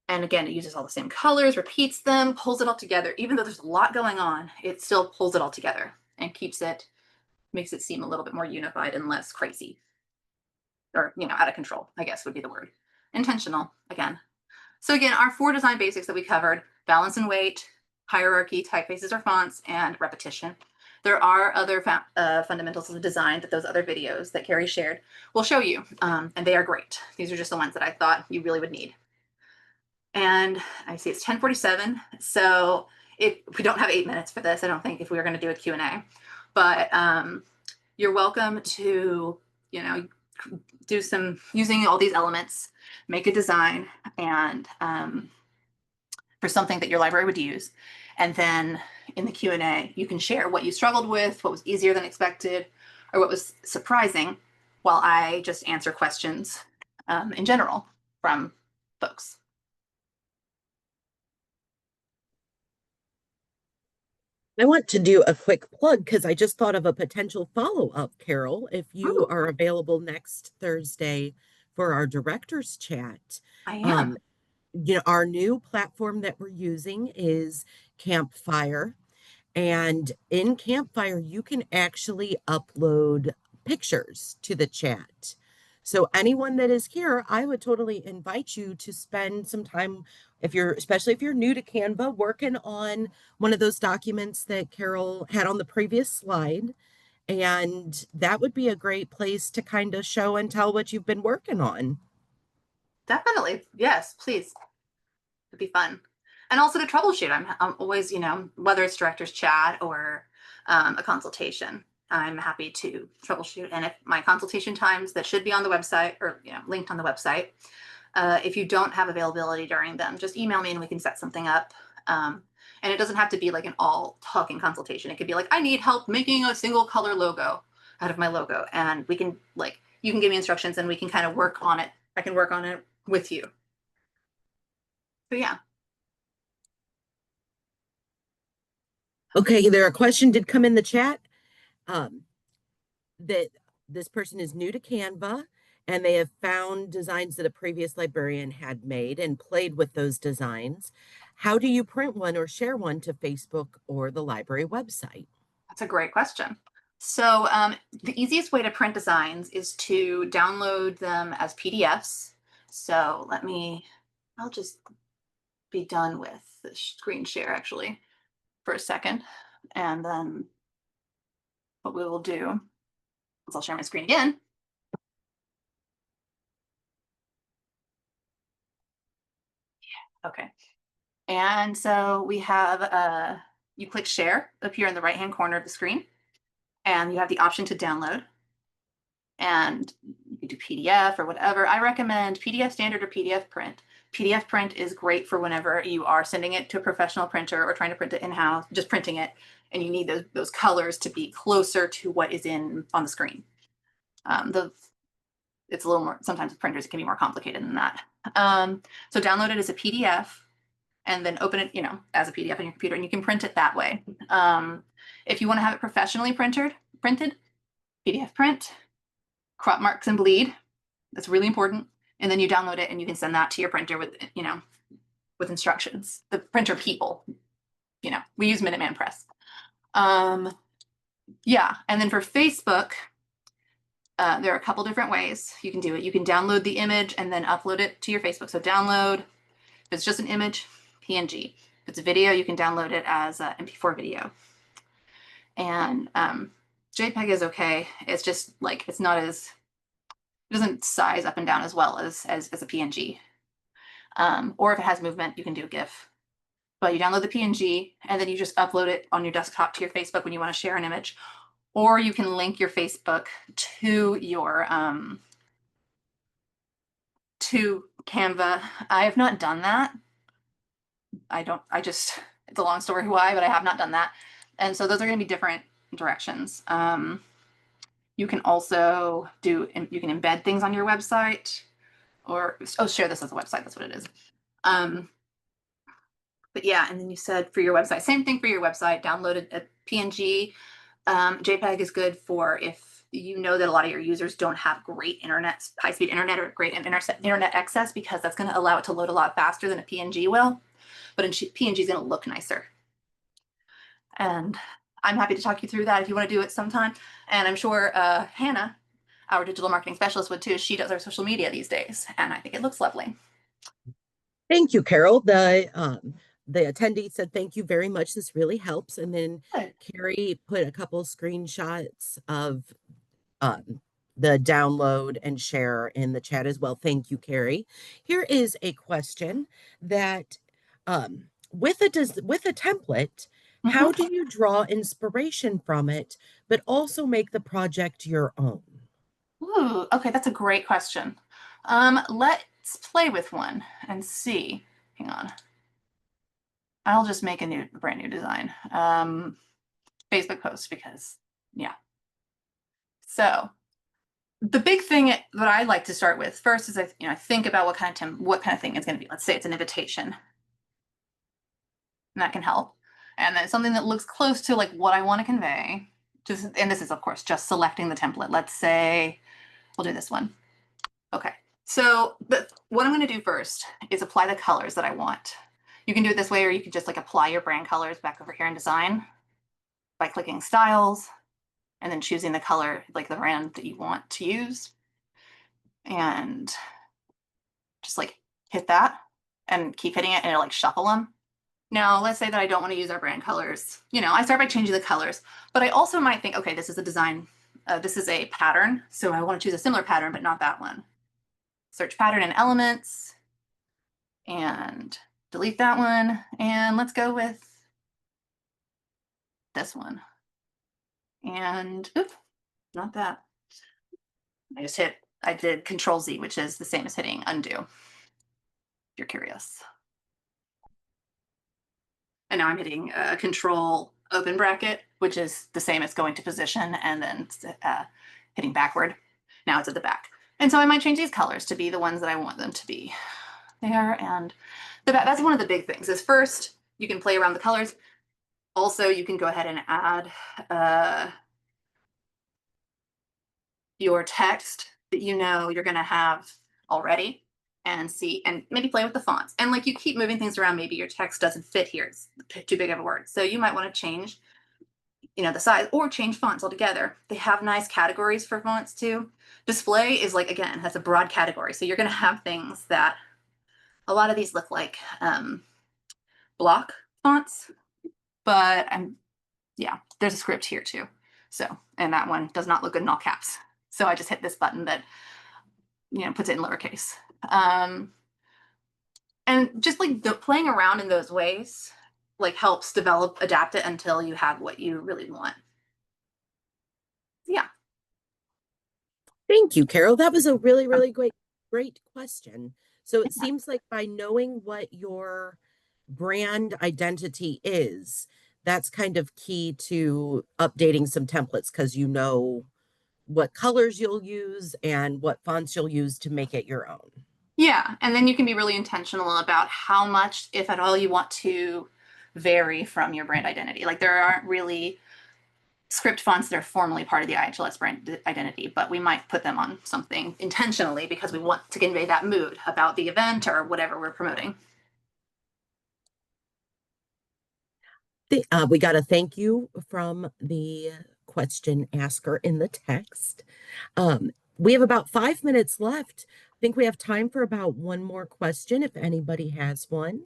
Speaker 2: And again, it uses all the same colors, repeats them, pulls it all together. Even though there's a lot going on, it still pulls it all together and makes it seem a little bit more unified and less crazy. Or, out of control, I guess would be the word. Intentional, again. So again, our 4 design basics that we covered: balance and weight, hierarchy, typefaces or fonts, and repetition. There are other fundamentals of design that those other videos that Carrie shared will show you, and they are great. These are just the ones that I thought you really would need. And I see it's 10:47, so we don't have 8 minutes for this, I don't think, if we were going to do a Q&A. But you're welcome to, do some using all these elements, make a design, and for something that your library would use. And then in the Q&A, you can share what you struggled with, what was easier than expected, or what was surprising, while I just answer questions in general from folks.
Speaker 1: I want to do a quick plug because I just thought of a potential follow-up, Carol, if you
Speaker 2: Ooh,
Speaker 1: are available next Thursday for our director's chat.
Speaker 2: I am.
Speaker 1: Um, our new platform that we're using is Campfire. And in Campfire, you can actually upload pictures to the chat. So anyone that is here, I would totally invite you to spend some time, especially if you're new to Canva, working on one of those documents that Carol had on the previous slide. And that would be a great place to kind of show and tell what you've been working on.
Speaker 2: Definitely. Yes, please. It'd be fun. And also to troubleshoot. I'm always, whether it's director's chat or a consultation, I'm happy to troubleshoot. And if my consultation times that should be on the website or, linked on the website, if you don't have availability during them, just email me and we can set something up. And it doesn't have to be like an all talking consultation. It could be like, I need help making a single color logo out of my logo. And we can you can give me instructions and we can kind of work on it. I can work on it with you. So yeah.
Speaker 1: Okay, a question did come in the chat. Um, that this person is new to Canva and they have found designs that a previous librarian had made and played with those designs. How do you print one or share one to Facebook or the library website?
Speaker 2: That's a great question. So the easiest way to print designs is to download them as PDFs. So I'll just be done with the screen share actually for a second. And then what we will do is I'll share my screen again. Okay. And so we have, you click share up here in the right-hand corner of the screen, and you have the option to download. And you can do PDF or whatever. I recommend PDF standard or PDF print. PDF print is great for whenever you are sending it to a professional printer or trying to print it in-house, just printing it, and you need those colors to be closer to what is on the screen. It's a little more, sometimes with printers, it can be more complicated than that. So download it as a PDF and then open it, as a PDF on your computer, and you can print it that way. If you want to have it professionally printed, PDF print, crop marks and bleed. That's really important. And then you download it and you can send that to your printer with instructions. The printer people, we use Minuteman Press. Yeah. And then for Facebook, there are a couple different ways you can do it. You can download the image and then upload it to your Facebook. So download, if it's just an image, PNG. If it's a video, you can download it as a MP4 video. And JPEG is okay. It's just like it's not as it doesn't size up and down as well as a PNG. Or if it has movement, you can do GIF. But you download the PNG and then you just upload it on your desktop to your Facebook when you want to share an image. Or you can link your Facebook to your to Canva. I have not done that. It's a long story why, but I have not done that. And so those are going to be different directions. You can also you can embed things on your website or, oh, share this as a website. That's what it is. But yeah, and then you said for your website, same thing for your website, download a PNG. JPEG is good for if you know that a lot of your users don't have great internet, high-speed internet or great internet access, because that's going to allow it to load a lot faster than a PNG will. But PNG is going to look nicer. And I'm happy to talk you through that if you want to do it sometime. And I'm sure Hannah, our digital marketing specialist, would too. She does our social media these days, and I think it looks lovely.
Speaker 1: Thank you, Carol. The attendee said thank you very much. This really helps. And then
Speaker 2: Good.
Speaker 1: Carrie put a couple screenshots of um, the download and share in the chat as well. Thank you, Carrie. Here is a question that with a template, how
Speaker 2: Mhm.
Speaker 1: do you draw inspiration from it, but also make the project your own?
Speaker 2: Ooh, okay, that's a great question. Let's play with one and see. Hang on. I'll just make a brand new design. Facebook post because, yeah. So the big thing that I like to start with first is I think about what kind of thing it's going to be. Let's say it's an invitation, and that can help. And then something that looks close to like what I want to convey. And this is of course just selecting the template. Let's say we'll do this one. Okay. So what I'm going to do first is apply the colors that I want. You can do it this way, or you can just like apply your brand colors back over here in design by clicking styles and then choosing the color, like the brand that you want to use. And just like hit that and keep hitting it and it'll like shuffle them. Now, let's say that I don't want to use our brand colors. I start by changing the colors, but I also might think, okay, this is a design, this is a pattern. So I want to choose a similar pattern, but not that one. Search pattern and elements and delete that one. And let's go with this one. And oops, not that. I did Control Z, which is the same as hitting undo, if you're curious. And now I'm hitting Control open bracket, which is the same as going to position and then hitting backward. Now it's at the back. And so I might change these colors to be the ones that I want them to be there. And that's one of the big things is first, you can play around the colors. Also, you can go ahead and add your text that you're going to have already and see and maybe play with the fonts. And like you keep moving things around, maybe your text doesn't fit here. It's too big of a word. So you might want to change, the size or change fonts altogether. They have nice categories for fonts too. Display is like, again, that's a broad category. So you're going to have things that a lot of these look like block fonts, but yeah, there's a script here too. So, and that one does not look good in all caps. So I just hit this button that, puts it in lowercase. And just like playing around in those ways, like helps adapt it until you have what you really want. Yeah.
Speaker 1: Thank you, Carol. That was a really, really great question. So it seems like by knowing what your brand identity is, that's kind of key to updating some templates because you know what colors you'll use and what fonts you'll use to make it your own.
Speaker 2: Yeah. And then you can be really intentional about how much, if at all, you want to vary from your brand identity. Like there aren't really script fonts that are formally part of the IHLS brand identity, but we might put them on something intentionally because we want to convey that mood about the event or whatever we're promoting.
Speaker 1: We got a thank you from the question asker in the text. We have about 5 minutes left. I think we have time for about one more question if anybody has one.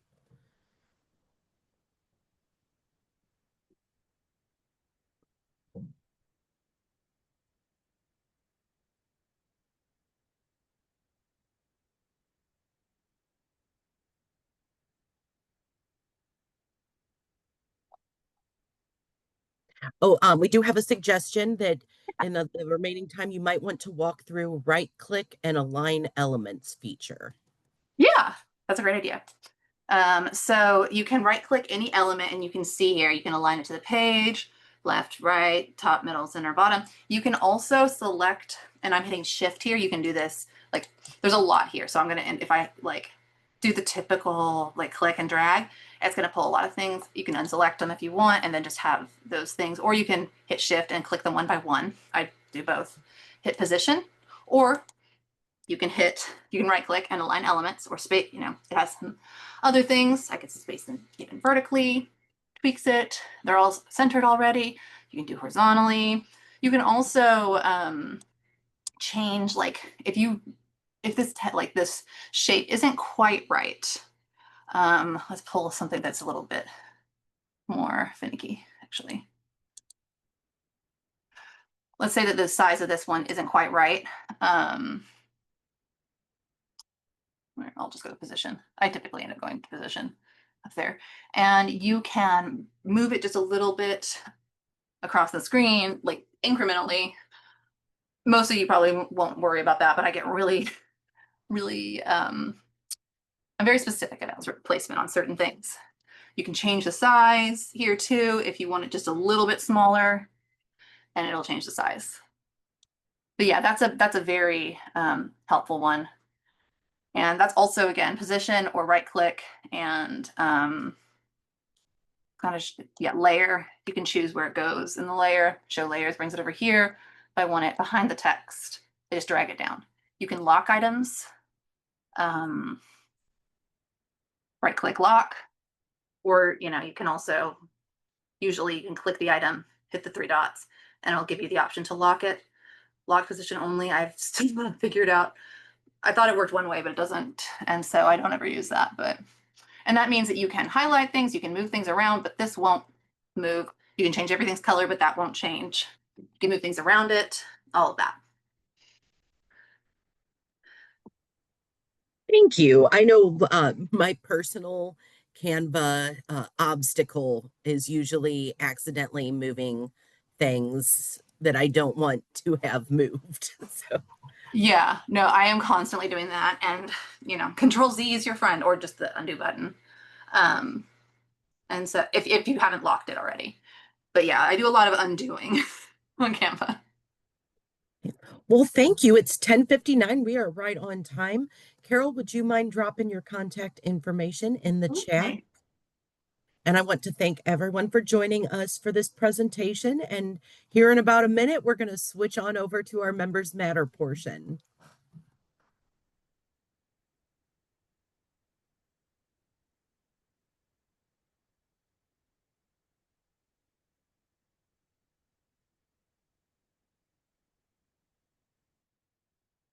Speaker 1: Oh, we do have a suggestion that in the remaining time, you might want to walk through right click and align elements feature.
Speaker 2: Yeah, that's a great idea. So you can right click any element and you can see here, you can align it to the page, left, right, top, middle, center, bottom. You can also select, and I'm hitting shift here, you can do this, like there's a lot here. So I'm gonna, and if I like do the typical like click and drag, it's gonna pull a lot of things. You can unselect them if you want and then just have those things, or you can hit shift and click them one by one. I do both. Hit position, or you can right click and align elements or space, it has some other things. I could space them even vertically, tweaks it. They're all centered already. You can do horizontally. You can also change, like if this like this shape isn't quite right. Let's pull something that's a little bit more finicky, actually. Let's say that the size of this one isn't quite right. Um, I'll just go to position. I typically end up going to position up there. And you can move it just a little bit across the screen, like incrementally. Most of you probably won't worry about that, but I get really, really, I'm very specific about placement on certain things. You can change the size here too if you want it just a little bit smaller, and it'll change the size. But yeah, that's a very helpful one. And that's also, again, position or right click and kind of, yeah, layer. You can choose where it goes in the layer. Show layers brings it over here. If I want it behind the text, I just drag it down. You can lock items. Right click lock, or you can also, usually you can click the item, hit the three dots, and it'll give you the option to lock it. Lock position only, I've still not figured out. I thought it worked one way, but it doesn't. And so I don't ever use that. And that means that you can highlight things, you can move things around, but this won't move. You can change everything's color, but that won't change. You can move things around it, all of that.
Speaker 1: Thank you. I know my personal Canva obstacle is usually accidentally moving things that I don't want to have moved. So
Speaker 2: Yeah, no, I am constantly doing that. And, Control Z is your friend, or just the undo button. Um, and so if you haven't locked it already. But yeah, I do a lot of undoing on Canva.
Speaker 1: well, thank you. It's 10:59. We are right on time. Carol, would you mind dropping your contact information in the chat?
Speaker 2: Okay.
Speaker 1: And I want to thank everyone for joining us for this presentation. And here in about a minute, we're going to switch on over to our Members Matter portion.